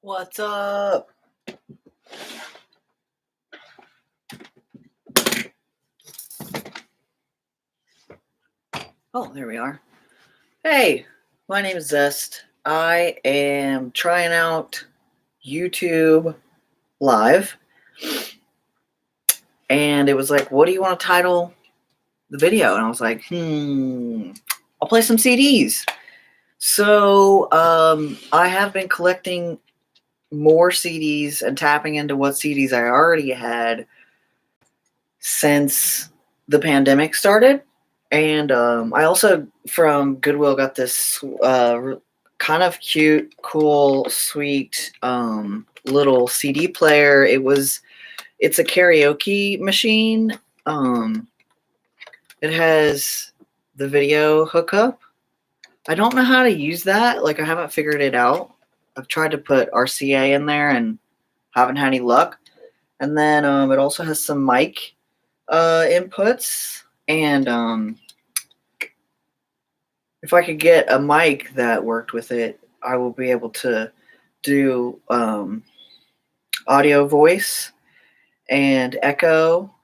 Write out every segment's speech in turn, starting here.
What's up? Oh, there we are. Hey, my name is Zest. I am trying out YouTube Live. And it was like, what do you want to title the video? And I was like, I'll play some CDs. So I have been collecting more CDs and tapping into what CDs I already had since the pandemic started. And I also, from Goodwill, got this kind of cute, cool, sweet little CD player. It's a karaoke machine. It has the video hookup. I don't know how to use that. Like, I haven't figured it out. I've tried to put RCA in there and haven't had any luck. And then it also has some mic inputs. And if I could get a mic that worked with it, I will be able to do audio voice and echo.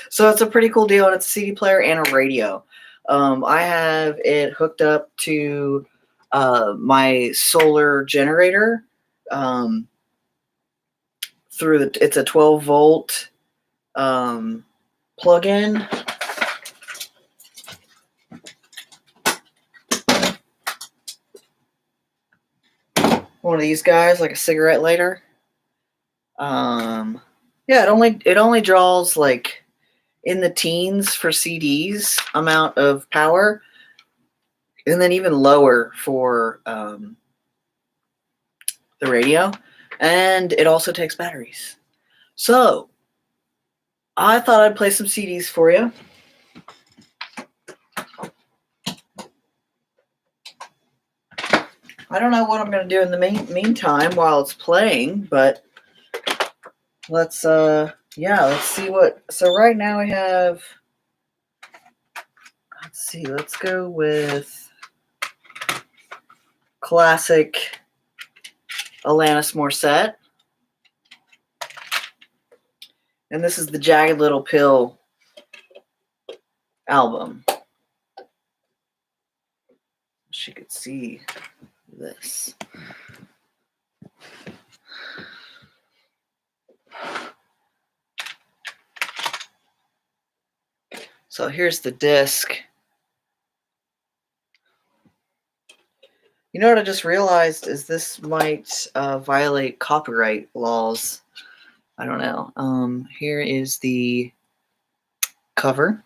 So it's a pretty cool deal, and it's a CD player and a radio. I have it hooked up to my solar generator through it's a 12-volt plug-in. One of these guys, like a cigarette lighter. Yeah, it only draws like in the teens for CDs amount of power, and then even lower for the radio, and it also takes batteries. So I thought I'd play some CDs for you. I don't know what I'm going to do in the meantime while it's playing, but let's see what. So right now we have, let's go with classic Alanis Morissette. And this is the Jagged Little Pill album. Wish you could see this. So here's the disc. You know what I just realized is this might violate copyright laws. I don't know. Here is the cover.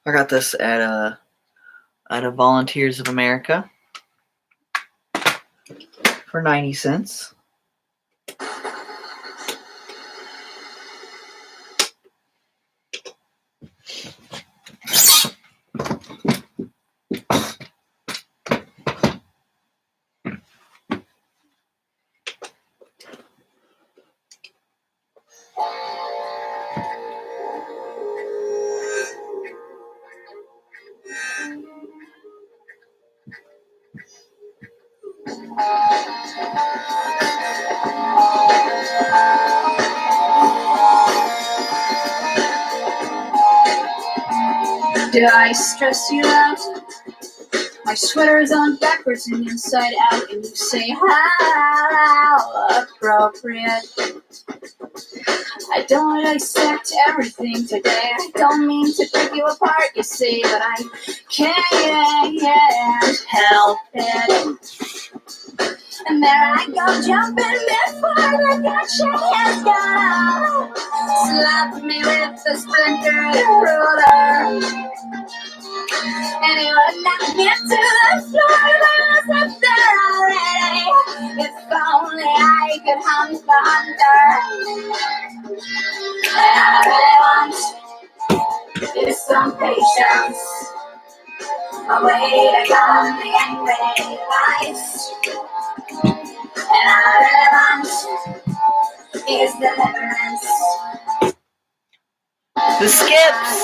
I got this at a Volunteers of America for 90 cents. Did I stress you out? My sweater's on backwards and inside out, and you say how appropriate. I don't accept everything today. I don't mean to pick you apart, you see, but I can't help it. And there I go, jumping before the gotcha has gone out. Slap me with the splintered ruler. And it would knock me to the floor, but I was up there already. If only I could hunt the hunter. And all I want is some patience. A way to calm the angry lights. And all I want is deliverance. The skips.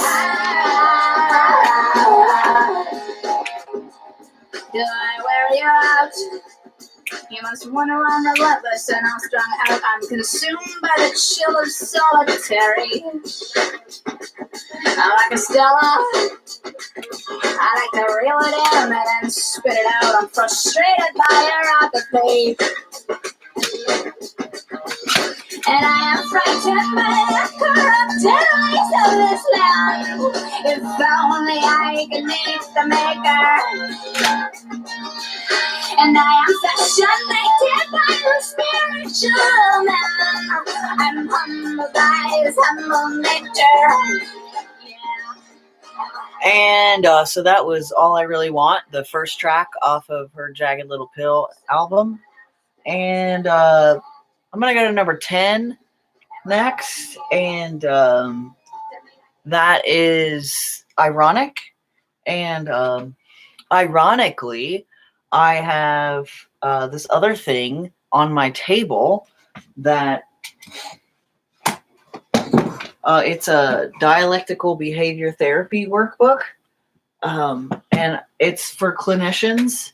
Do I wear you out? You must wonder I'm relentless and I'm strung out. I'm consumed by the chill of solitary. I'm like a Stella. I like to reel it in and then spit it out. I'm frustrated by your apathy. And I am frightened by the corrupted ways of this land. If only I could meet the maker. And I am fascinated by the spiritual man. I'm humbled by his humble nature. And so that was All I Really Want, the first track off of her Jagged Little Pill album. And I'm going to go to number 10 next. And that is Ironic. And ironically, I have this other thing on my table that it's a dialectical behavior therapy workbook, and it's for clinicians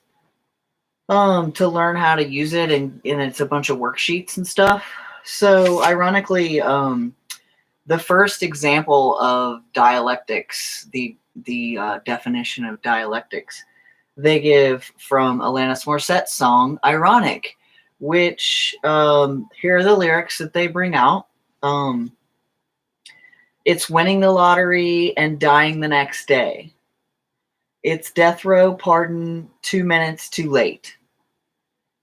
to learn how to use it, and it's a bunch of worksheets and stuff. So ironically, the first example of dialectics, the definition of dialectics, they give from Alanis Morissette's song Ironic, which here are the lyrics that they bring out. It's winning the lottery and dying the next day. It's death row pardon 2 minutes too late.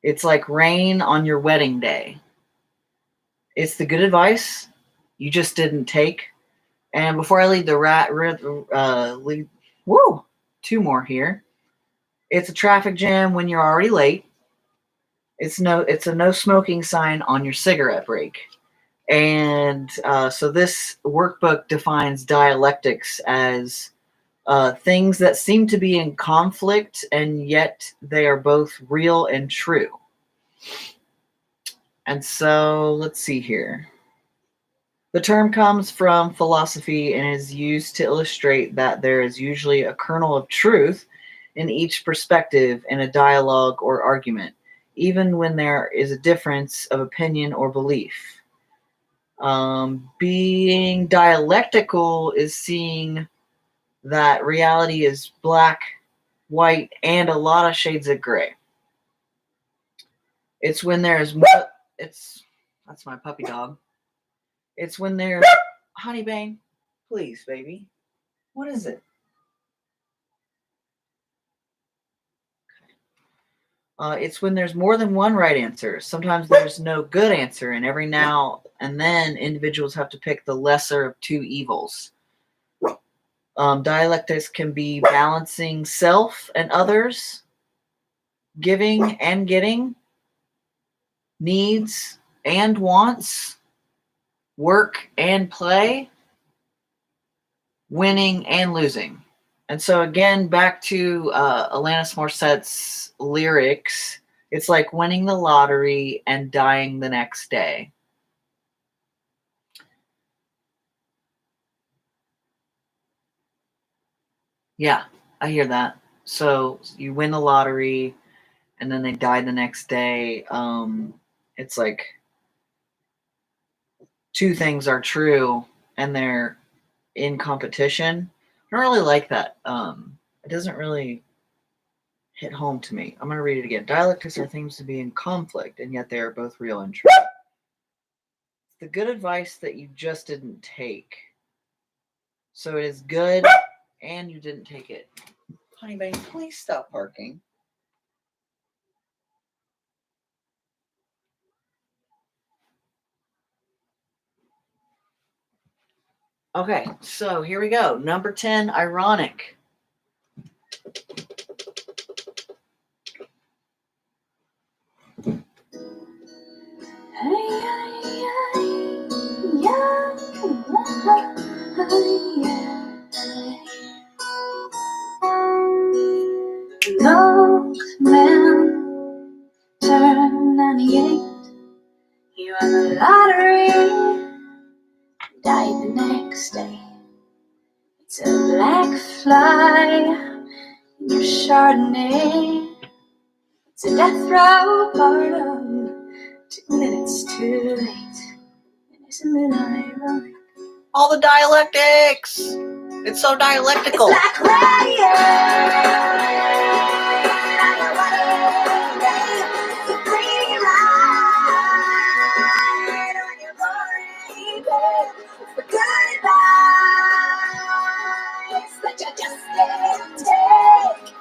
It's like rain on your wedding day. It's the good advice you just didn't take. And before I lead two more here. It's a traffic jam when you're already late. It's a no smoking sign on your cigarette break. And so this workbook defines dialectics as things that seem to be in conflict, and yet they are both real and true. And so let's see here. The term comes from philosophy and is used to illustrate that there is usually a kernel of truth in each perspective in a dialogue or argument, even when there is a difference of opinion or belief. Being dialectical is seeing that reality is black, white, and a lot of shades of gray. It's when there's that's my puppy dog. It's when there's Honey Bane, please, baby. What is it? It's when there's more than one right answer. Sometimes there's no good answer, and every now and then individuals have to pick the lesser of two evils. Dialectics can be balancing self and others, giving and getting, needs and wants, work and play, winning and losing. And so again, back to Alanis Morissette's lyrics, it's like winning the lottery and dying the next day. Yeah, I hear that. So you win the lottery and then they die the next day. It's like two things are true and they're in competition. I don't really like that. It doesn't really hit home to me. I'm going to read it again. Dialectics are things to be in conflict, and yet they are both real and true. It's the good advice that you just didn't take. So it is good, and you didn't take it. Honey Bane, please stop barking. Okay, so here we go. Number 10, ironic. Those men turn 98. You won the lottery, died the next day. It's a black fly in your Chardonnay. It's a death row pardon, 2 minutes too late. And isn't it ironic? All the dialectics. It's so dialectical. It's like radio. It's a free ride on your boring bed. It's the goodbyes that you just didn't take.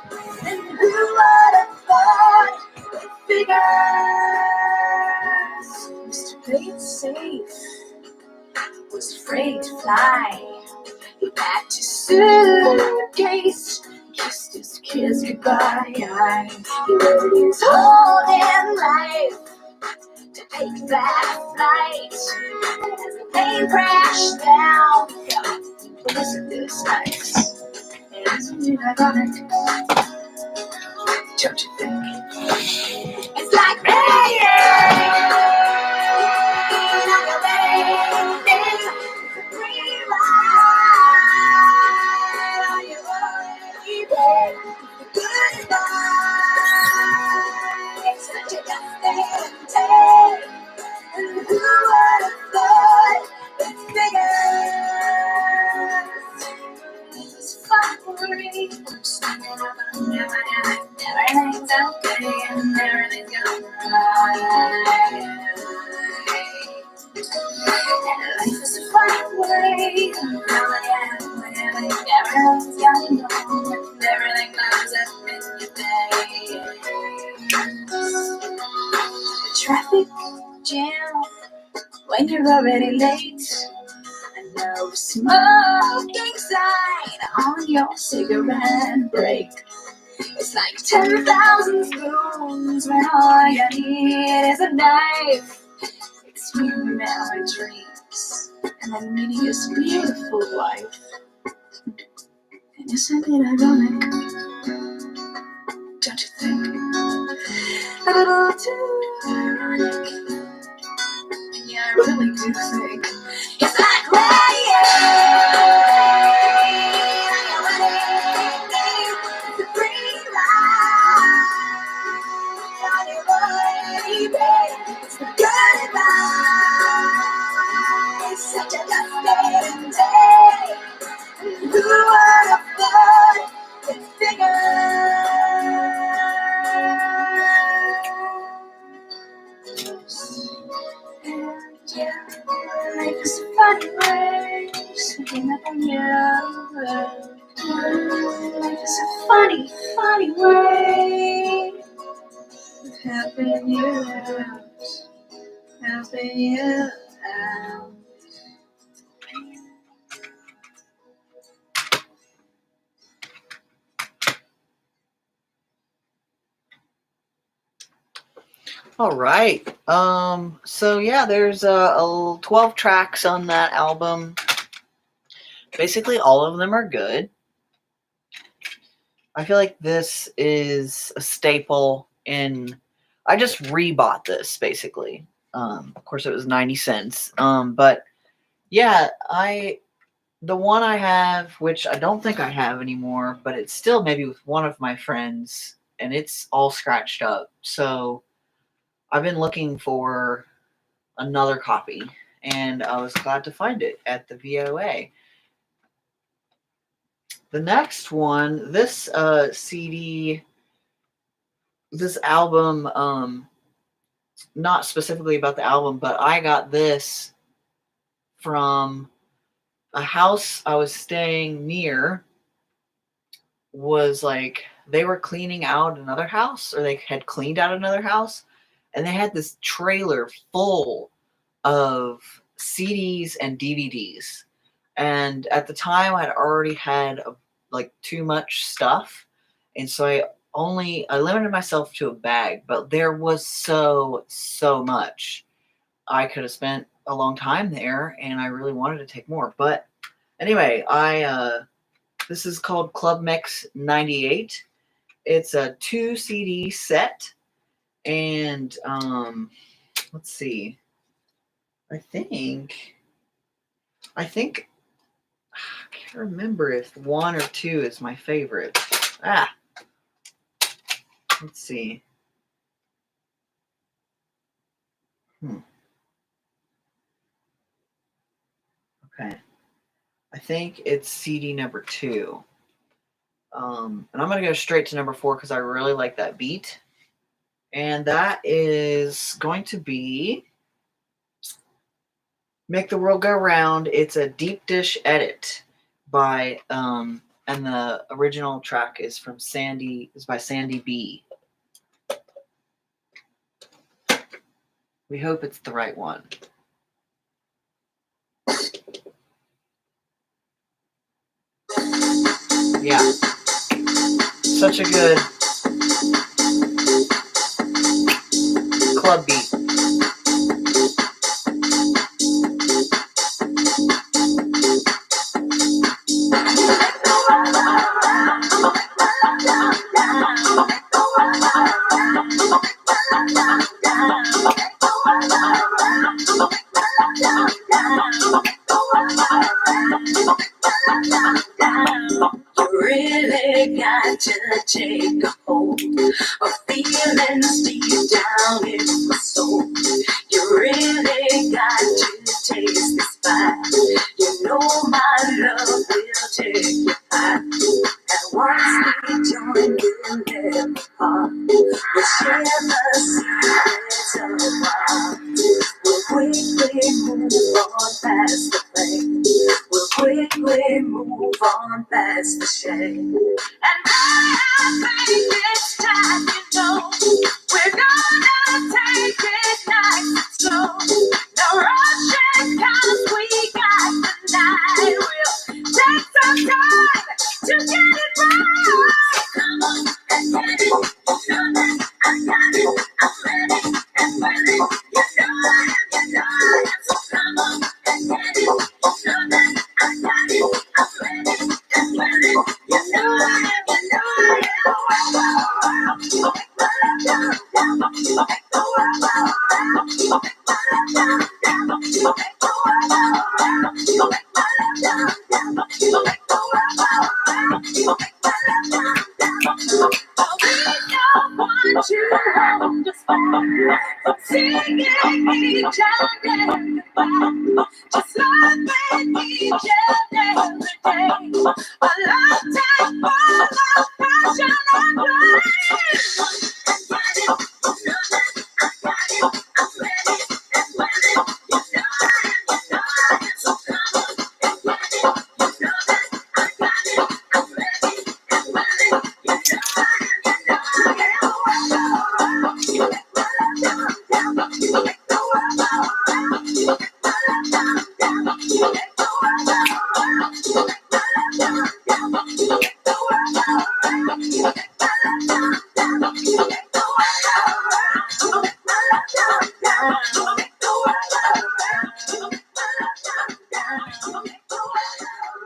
And who would have thought it figures? Mr. Play It Safe was afraid to fly. He packed his suitcase, kissed his kids goodbye. He wrote his whole damn life to take that flight. And as the plane crashed down, God, wasn't this nice? And isn't it ironic? Don't you think? It's like rain on your wedding day. It's a free ride on your wedding day. Goodbye, such a just didn't take. And who would have thought it figures? It's fiery. Everything's okay and everything's gonna right. And life is a fun way. Everything's going on and everything goes up in your day. The traffic jam when you're already late. And no smoking sign on your cigarette break. It's like 10,000 spoons when all you need is a knife. It's me and my dreams, and my meaningless, beautiful life. And isn't it ironic? Don't you think? A little too ironic. And yeah, I really do think it's like rain. It's a free ride on your baby. It's the goodbye. It's such a just didn't take. Who would have thought it figures? And yeah, life is a funny way, sneaking up on you. Life is a funny, funny way of helping you out, helping you out. All right. So yeah, there's 12 tracks on that album. Basically, all of them are good. I feel like this is a staple in. I just rebought this basically. Of course, it was 90 cents. But yeah, the one I have, which I don't think I have anymore, but it's still maybe with one of my friends, and it's all scratched up. So I've been looking for another copy, and I was glad to find it at the VOA. The next one, this CD, this album, not specifically about the album, but I got this from a house I was staying near. Was like they were cleaning out another house, or they had cleaned out another house, and they had this trailer full of CDs and DVDs. And at the time, I'd already had like too much stuff, and so I limited myself to a bag. But there was so much. I could have spent a long time there, and I really wanted to take more. But anyway, this is called Club Mix 98. It's a 2 CD set, and let's see. I think I can't remember if 1 or 2 is my favorite. Let's see. Okay. I think it's CD number 2. And I'm going to go straight to number 4 because I really like that beat. And that is going to be Make the World Go Round. It's a deep dish edit by, and the original track is by Sandy B. We hope it's the right one. Yeah. Such a good club beat. You really got to take a hold of feelings deep down in my soul. You really got to taste this fire. You know my love will take you high. And once we join, we'll never part. We'll share the secrets of our heart. We'll quickly move on past the pain. We'll quickly move on past the shame. And I think this time, we're gonna take it nice and slow. No rushing, 'cause we got the night. We'll take some time to get it right. Come on and get it. You know that I got it. I'm ready and willing. You know I am, you know I am. So come on and get it. You know that I got it. I'm ready and willing. You know I am, you know I am. You hold us back, singing each other goodbye, just loving each other every day. A lifetime full of passion and play.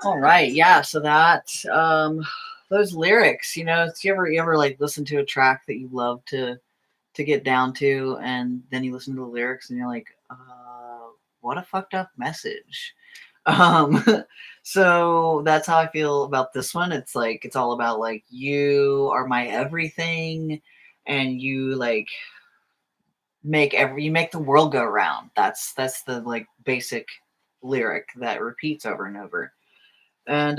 All right, yeah. So that those lyrics, do you ever like listen to a track that you love to get down to, and then you listen to the lyrics and you're like, what a fucked up message. Um, so that's how I feel about this one. It's like it's all about like you are my everything, and you like you make the world go round. That's the like basic lyric that repeats over and over. And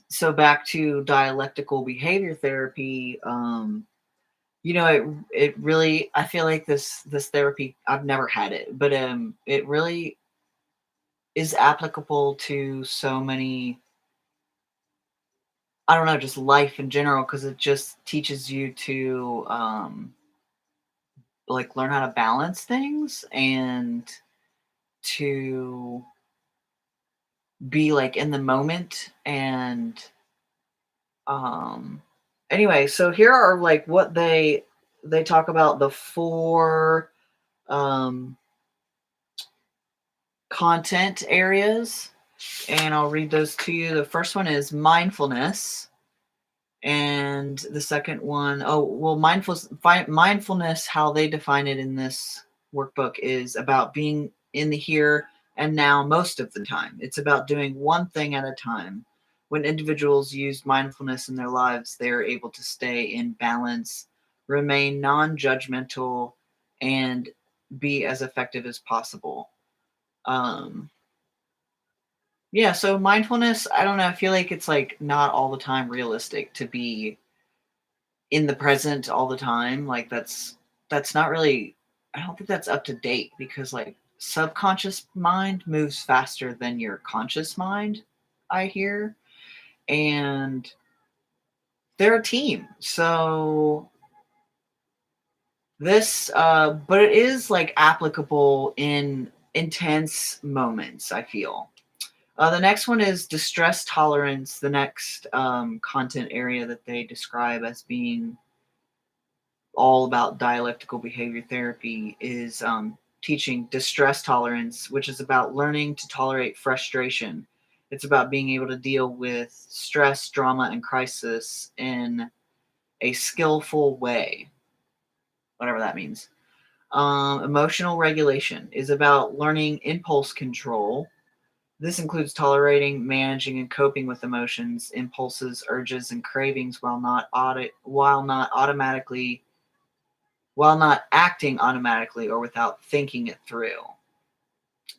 so back to dialectical behavior therapy. It really, I feel like this therapy, I've never had it, but it really is applicable to so many, I don't know, just life in general, because it just teaches you to like learn how to balance things and to be like in the moment. And anyway, so here are like what they talk about, the 4 um content areas, and I'll read those to you. The first one is mindfulness, and the second one, mindfulness, how they define it in this workbook, is about being in the here and now most of the time. It's about doing one thing at a time. When individuals use mindfulness in their lives, they are able to stay in balance, remain non-judgmental, and be as effective as possible. Yeah, so mindfulness, I don't know, I feel like it's like not all the time realistic to be in the present all the time. Like that's not really, I don't think that's up to date, because like subconscious mind moves faster than your conscious mind, I hear. And they're a team. So this but it is like applicable in intense moments, I feel. The next one is distress tolerance. The next content area that they describe as being all about dialectical behavior therapy is teaching distress tolerance, which is about learning to tolerate frustration. It's about being able to deal with stress, drama, and crisis in a skillful way, whatever that means. Emotional regulation is about learning impulse control. This includes tolerating, managing, and coping with emotions, impulses, urges, and cravings while not acting automatically or without thinking it through.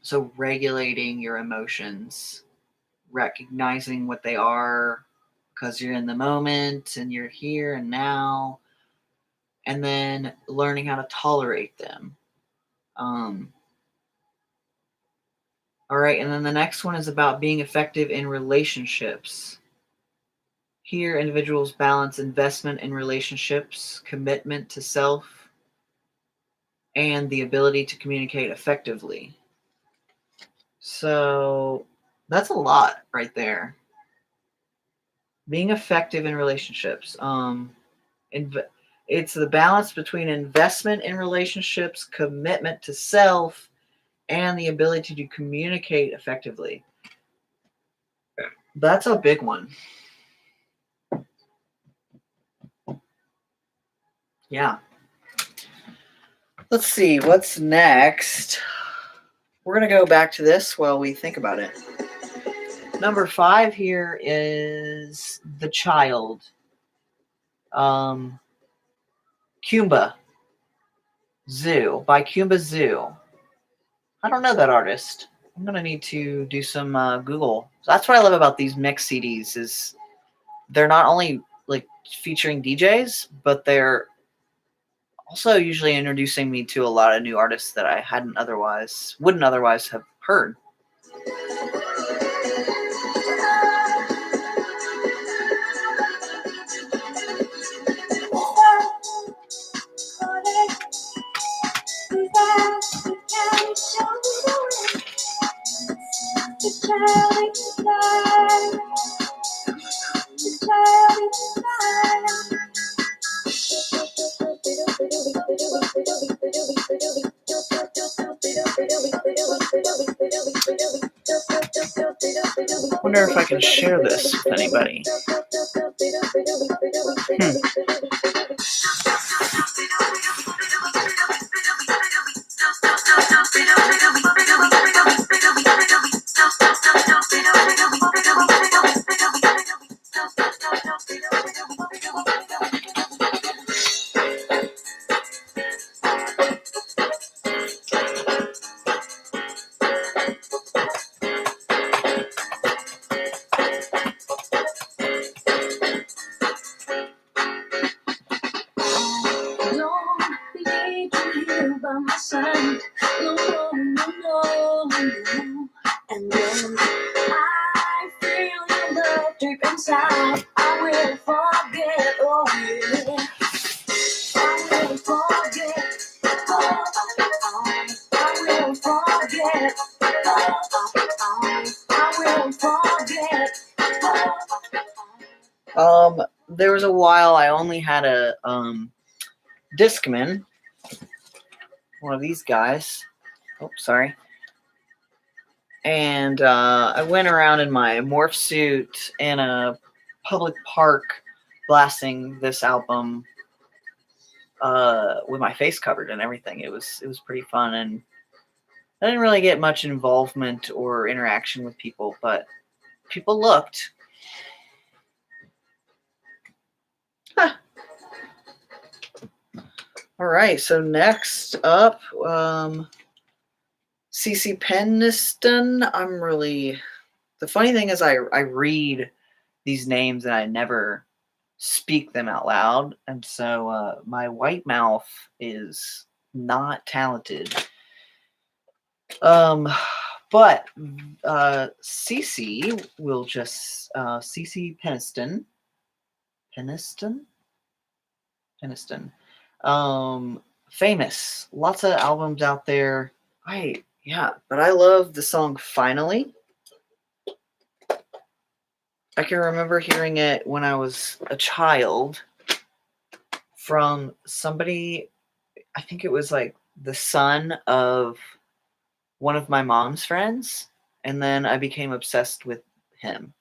So regulating your emotions, recognizing what they are because you're in the moment and you're here and now, and then learning how to tolerate them. All right, and then the next one is about being effective in relationships. Here, individuals balance investment in relationships, commitment to self, and the ability to communicate effectively. So that's a lot right there. Being effective in relationships. It's the balance between investment in relationships, commitment to self, and the ability to communicate effectively. That's a big one. Yeah. Let's see, what's next? We're going to go back to this while we think about it. Number 5 here is The Child. Kumba Zoo by Kumba Zoo. I don't know that artist. I'm going to need to do some Google. So that's what I love about these mix CDs is they're not only like featuring DJs, but they're also usually introducing me to a lot of new artists that I wouldn't otherwise have heard. Wonder if I can share this with anybody. And when I feel your love deep inside, I will forget, oh yeah. I will forget, oh, I will forget, oh, I will forget. There was a while I only had a Discman, one of these guys. Oh, sorry. And I went around in my morph suit in a public park blasting this album with my face covered and everything. It was pretty fun, and I didn't really get much involvement or interaction with people, but people looked. Huh. All right, so next up, CC Peniston. The funny thing is I read these names and I never speak them out loud, and so my white mouth is not talented. But CC will just CC Peniston. Famous, lots of albums out there. But I love the song "Finally." I can remember hearing it when I was a child from somebody. I think it was like the son of one of my mom's friends, and then I became obsessed with him.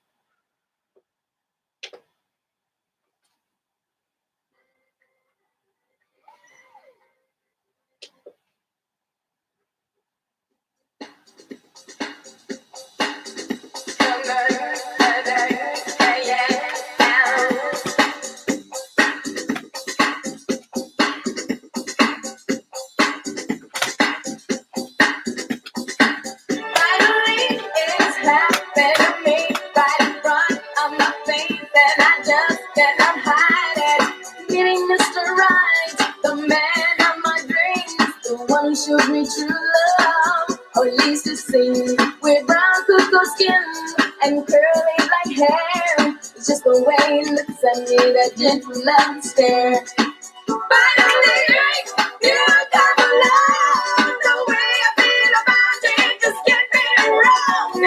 Showed me true love, or at least it seemed. With brown cocoa skin and curly black hair, it's just the way he looks at me, that gentle love stare. Finally, you come along. The way I feel about it just can't be wrong.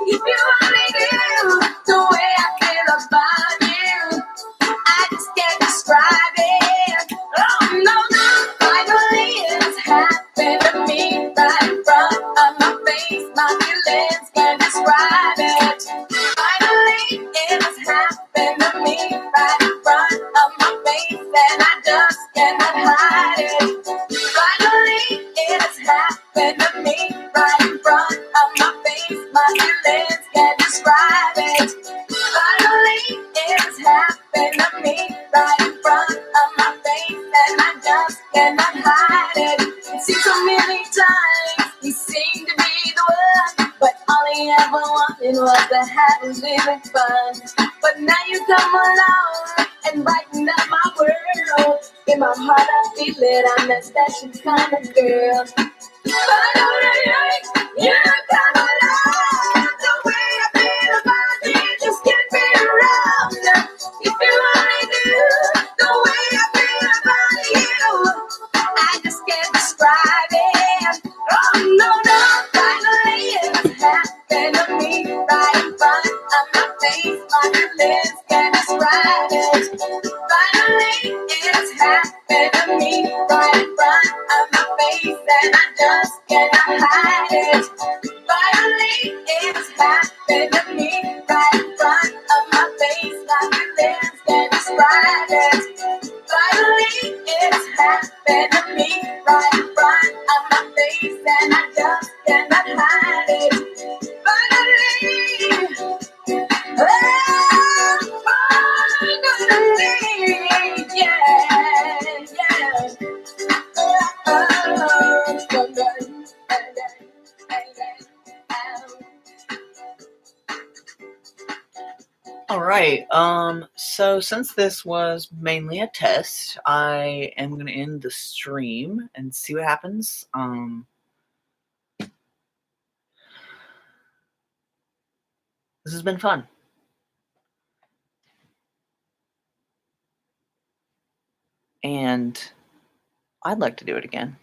If you only knew the way I feel about you, I just can't describe it. Oh no, no. Finally, it's happened to me right in front of my face. My feelings can't describe it. Finally, it's happened to me right in front of my face, and I just cannot hide it. Finally, it's happened to me right in front of my face. My feelings can't describe it. Finally, it's happened to me right in front of my face, and I just cannot hide it. It seems so many times he seemed to be the one, but all he ever wanted was to have a little fun. But now you come along and brighten up my world. In my heart I feel it, I'm that special kind of girl. Finally, you come along. The way I feel about it just can't be wrong. If you only knew the way I feel about you, I just can't describe it. Oh no, no, finally it's happened to me right in front of my face. My feelings can't describe it. Finally it's happened to me right in front of my face, and I just cannot hide it. Finally it's happened to me right in front of my face. My feelings can't describe it. Finally, it's happened to me right in front of my face, and I just cannot hide it. Finally, finally, All right. So since this was mainly a test, I am going to end the stream and see what happens. This has been fun. And I'd like to do it again.